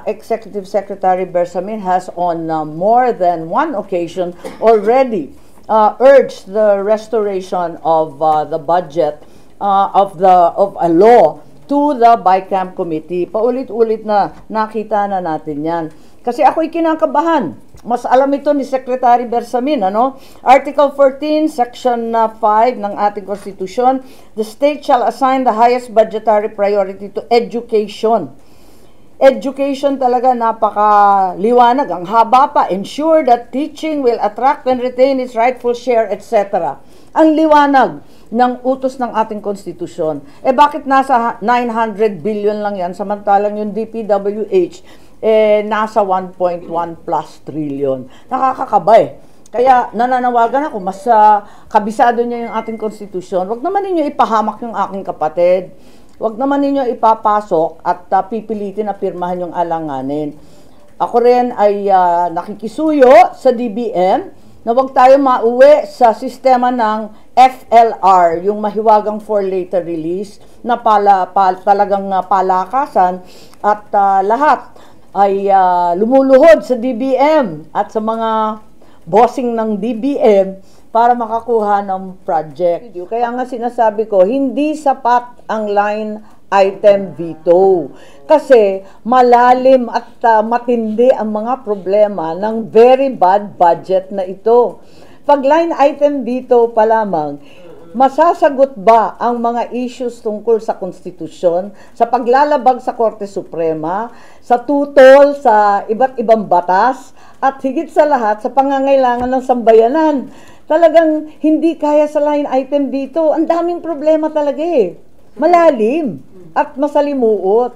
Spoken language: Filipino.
Executive Secretary Bersamin has on more than one occasion already urged the restoration of the budget of a law to the BICAM committee. Paulit-ulit na nakita na natin yan. Kasi ako'y kinakabahan. Mas alam ito ni Secretary Bersamin, ano? Article 14, Section 5 ng ating Constitution, the state shall assign the highest budgetary priority to education. Education talaga napakaliwanag. Ang haba pa, ensure that teaching will attract and retain its rightful share, etc. Ang liwanag ng utos ng ating konstitusyon. Bakit nasa 900 billion lang yan, samantalang yung DPWH, nasa 1.1 plus trillion. Nakakakabay. Kaya nananawagan ako, mas kabisado niya yung ating konstitusyon. Huwag naman ninyo ipahamak yung aking kapatid. Huwag naman ninyo ipapasok at pipilitin na pirmahan yung alanganin. Ako rin ay nakikisuyo sa DBM na huwag tayo mauwi sa sistema ng FLR, yung mahiwagang for later release, na talagang palakasan at lahat ay lumuluhod sa DBM at sa mga bossing ng DBM para makakuha ng project. Kaya nga sinasabi ko, hindi sapat ang line item veto. Kasi malalim at matindi ang mga problema ng very bad budget na ito. Pag line item veto pa lamang, masasagot ba ang mga issues tungkol sa konstitusyon, sa paglalabag sa Korte Suprema, sa tutol sa iba't ibang batas, at higit sa lahat sa pangangailangan ng sambayanan? Talagang hindi kaya sa line item dito. Ang daming problema talaga eh. Malalim at masalimuot.